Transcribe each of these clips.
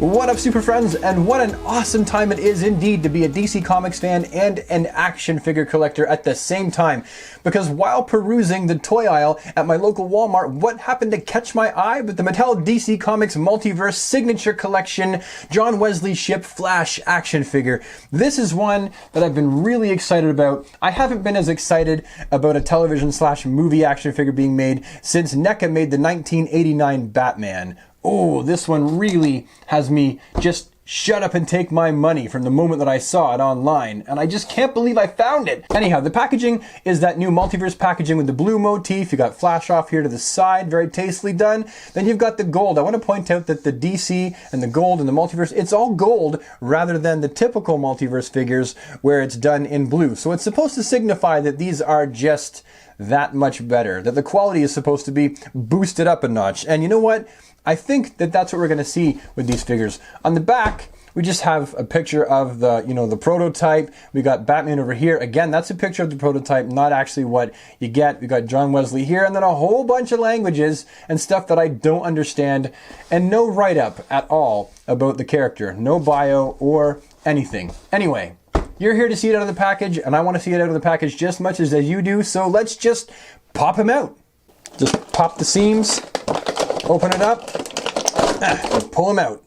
What up, super friends, and what an awesome time it is indeed to be a DC Comics fan and an action figure collector at the same time. Because while perusing the toy aisle at my local Walmart, what happened to catch my eye but the Mattel DC Comics Multiverse Signature Collection John Wesley Shipp Flash action figure. This is one that I've been really excited about. I haven't been as excited about a television/movie action figure being made since NECA made the 1989 Batman. Oh, this one really has me just shut up and take my money from the moment that I saw it online, and I just can't believe I found it. Anyhow, the packaging is that new Multiverse packaging with the blue motif. You got flash off here to the side, very tastefully done. Then you've got the gold. I want to point out that the DC and the gold and the Multiverse, it's all gold rather than the typical Multiverse figures where it's done in blue. So it's supposed to signify that these are just that much better, that the quality is supposed to be boosted up a notch. And you know what? I think that that's what we're going to see with these figures. On the back, we just have a picture of the, the prototype. We got Batman over here. Again, that's a picture of the prototype, not actually what you get. We got John Wesley here, and then a whole bunch of languages and stuff that I don't understand, and no write-up at all about the character. No bio or anything. Anyway, you're here to see it out of the package, and I want to see it out of the package just as much as you do, so let's just pop him out. Just pop the seams. Open it up, and pull them out.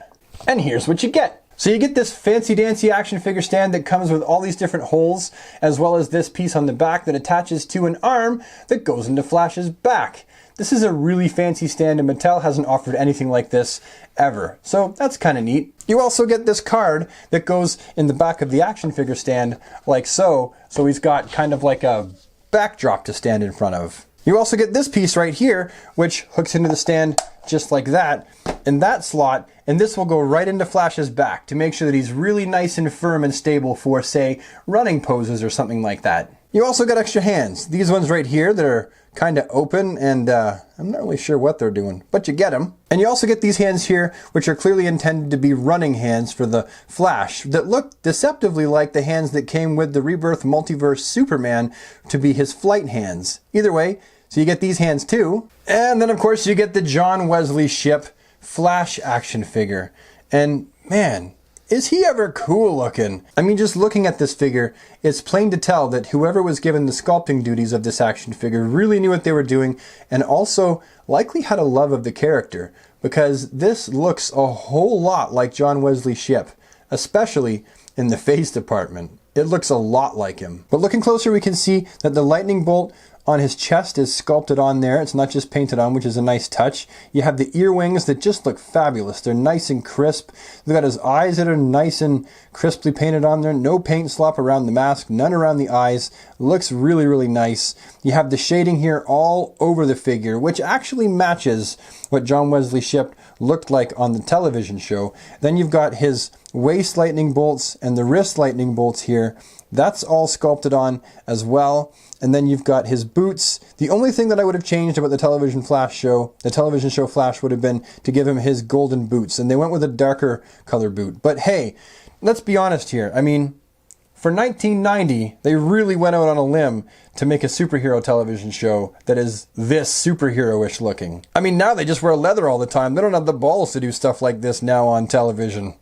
And here's what you get. So you get this fancy dancy action figure stand that comes with all these different holes, as well as this piece on the back that attaches to an arm that goes into Flash's back. This is a really fancy stand, and Mattel hasn't offered anything like this ever. So that's kind of neat. You also get this card that goes in the back of the action figure stand like so. So he's got kind of like a backdrop to stand in front of. You also get this piece right here, which hooks into the stand just like that, in that slot, and this will go right into Flash's back to make sure that he's really nice and firm and stable for, say, running poses or something like that. You also got extra hands. These ones right here that are kind of open, and I'm not really sure what they're doing, but you get them. And you also get these hands here, which are clearly intended to be running hands for the Flash, that look deceptively like the hands that came with the Rebirth Multiverse Superman to be his flight hands. Either way, so you get these hands too. And then of course you get the John Wesley Shipp Flash action figure. And man, is he ever cool looking. I mean, just looking at this figure, it's plain to tell that whoever was given the sculpting duties of this action figure really knew what they were doing, and also likely had a love of the character, because this looks a whole lot like John Wesley Shipp, especially in the face department. It looks a lot like him. But looking closer, we can see that the lightning bolt on his chest is sculpted on there. It's not just painted on, which is a nice touch. You have the ear wings that just look fabulous. They're nice and crisp. They've got his eyes that are nice and crisply painted on there. No paint slop around the mask, none around the eyes. Looks really, really nice. You have the shading here all over the figure, which actually matches what John Wesley Shipp looked like on the television show. Then you've got his waist lightning bolts and the wrist lightning bolts here. That's all sculpted on as well. And then you've got his boots. The only thing that I would have changed about the television show Flash would have been to give him his golden boots. And they went with a darker color boot. But hey, let's be honest here. I mean, for 1990, they really went out on a limb to make a superhero television show that is this superhero-ish looking. I mean, now they just wear leather all the time. They don't have the balls to do stuff like this now on television.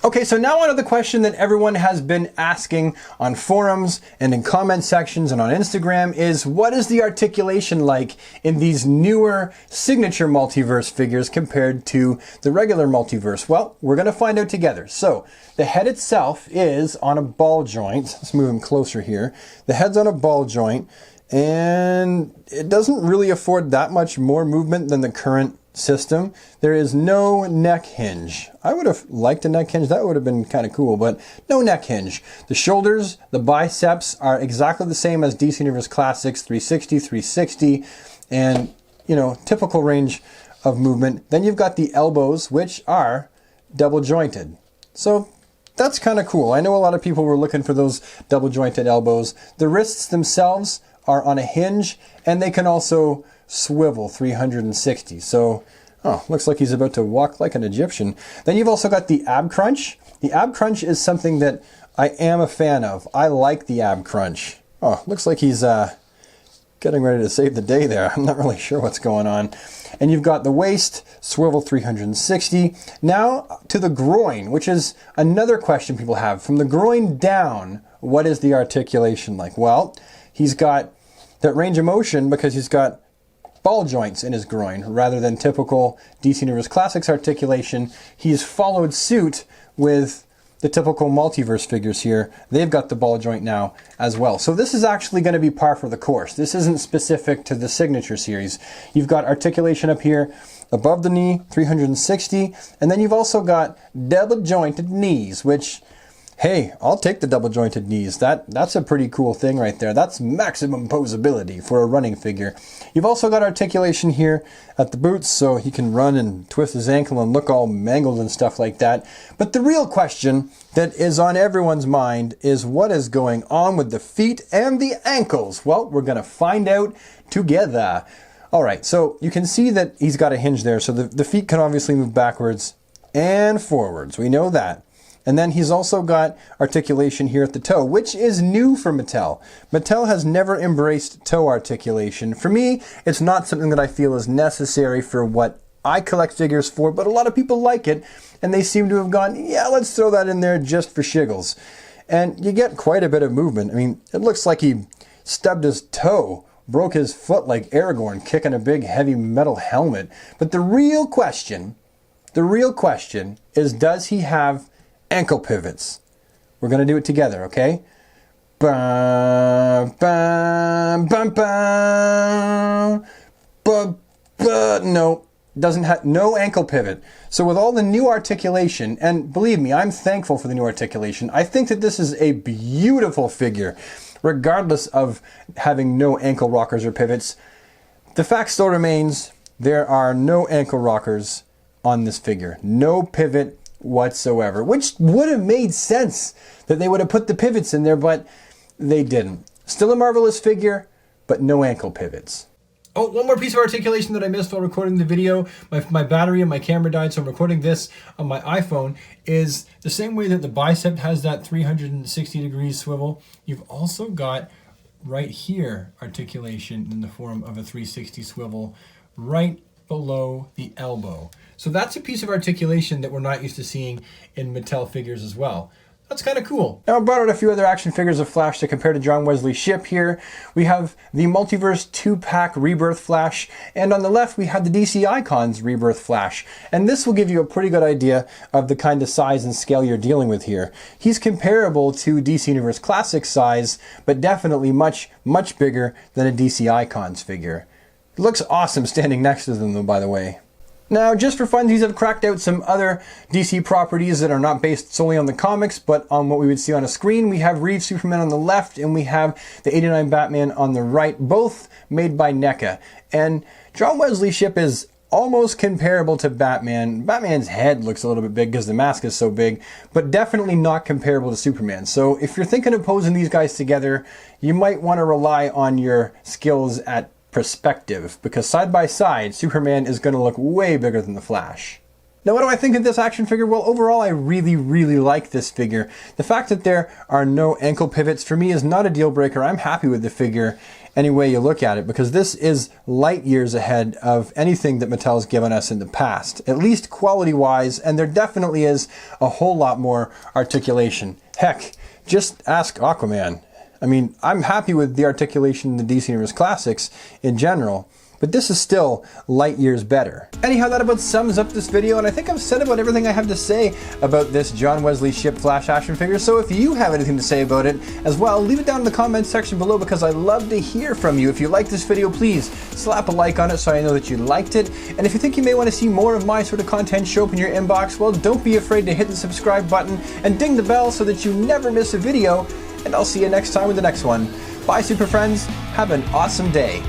Okay, so now on to the question that everyone has been asking on forums and in comment sections and on Instagram is, what is the articulation like in these newer signature multiverse figures compared to the regular multiverse? Well, we're going to find out together. So the head itself is on a ball joint. Let's move him closer here. The head's on a ball joint, and it doesn't really afford that much more movement than the current system. There is no neck hinge. I would have liked a neck hinge. That would have been kind of cool, but no neck hinge. The shoulders, the biceps are exactly the same as DC Universe Classics 360, 360, and, typical range of movement. Then you've got the elbows, which are double jointed. So that's kind of cool. I know a lot of people were looking for those double jointed elbows. The wrists themselves are on a hinge, and they can also swivel 360. So, looks like he's about to walk like an Egyptian. Then you've also got the ab crunch. The ab crunch is something that I am a fan of. I like the ab crunch. Looks like he's getting ready to save the day there. I'm not really sure what's going on. And you've got the waist, swivel 360. Now to the groin, which is another question people have. From the groin down, what is the articulation like? Well, he's got that range of motion because he's got ball joints in his groin rather than typical DC Universe Classics articulation. He's followed suit with the typical Multiverse figures here. They've got the ball joint now as well. So this is actually going to be par for the course. This isn't specific to the Signature series. You've got articulation up here above the knee, 360, and then you've also got double jointed knees, which, hey, I'll take the double jointed knees. That's a pretty cool thing right there. That's maximum posability for a running figure. You've also got articulation here at the boots, so he can run and twist his ankle and look all mangled and stuff like that. But the real question that is on everyone's mind is what is going on with the feet and the ankles? Well, we're going to find out together. All right, so you can see that he's got a hinge there, so the feet can obviously move backwards and forwards. We know that. And then he's also got articulation here at the toe, which is new for Mattel. Mattel has never embraced toe articulation. For me, it's not something that I feel is necessary for what I collect figures for, but a lot of people like it, and they seem to have gone, yeah, let's throw that in there just for shiggles. And you get quite a bit of movement. I mean, it looks like he stubbed his toe, broke his foot like Aragorn, kicking a big heavy metal helmet. But the real question is, does he have ankle pivots? We're going to do it together, okay? No, doesn't have no ankle pivot. So with all the new articulation, and believe me, I'm thankful for the new articulation. I think that this is a beautiful figure, regardless of having no ankle rockers or pivots. The fact still remains, there are no ankle rockers on this figure. No pivot whatsoever, which would have made sense that they would have put the pivots in there, but they didn't. Still a marvelous figure, but no ankle pivots. Oh, one more piece of articulation that I missed while recording the video. My battery and my camera died, so I'm recording this on my iPhone. Is the same way that the bicep has that 360 degrees swivel, you've also got right here articulation in the form of a 360 swivel right below the elbow. So that's a piece of articulation that we're not used to seeing in Mattel figures as well. That's kind of cool. Now I brought out a few other action figures of Flash to compare to John Wesley Shipp here. We have the Multiverse 2-pack Rebirth Flash, and on the left we have the DC Icons Rebirth Flash. And this will give you a pretty good idea of the kind of size and scale you're dealing with here. He's comparable to DC Universe Classic size, but definitely much, much bigger than a DC Icons figure. It looks awesome standing next to them though, by the way. Now, just for funsies, I've cracked out some other DC properties that are not based solely on the comics, but on what we would see on a screen. We have Reeve Superman on the left, and we have the 89 Batman on the right, both made by NECA. And John Wesley Shipp is almost comparable to Batman. Batman's head looks a little bit big because the mask is so big, but definitely not comparable to Superman. So if you're thinking of posing these guys together, you might want to rely on your skills at perspective, because side by side, Superman is going to look way bigger than the Flash. Now, what do I think of this action figure? Well, overall, I really, really like this figure. The fact that there are no ankle pivots for me is not a deal breaker. I'm happy with the figure any way you look at it, because this is light years ahead of anything that Mattel's given us in the past, at least quality-wise, and there definitely is a whole lot more articulation. Heck, just ask Aquaman. I mean, I'm happy with the articulation in the DC Universe Classics in general, but this is still light years better. Anyhow, that about sums up this video, and I think I've said about everything I have to say about this John Wesley Shipp Flash action figure, so if you have anything to say about it as well, leave it down in the comments section below, because I love to hear from you. If you like this video, please slap a like on it so I know that you liked it, and if you think you may want to see more of my sort of content show up in your inbox, well, don't be afraid to hit the subscribe button and ding the bell so that you never miss a video, and I'll see you next time with the next one. Bye, super friends. Have an awesome day.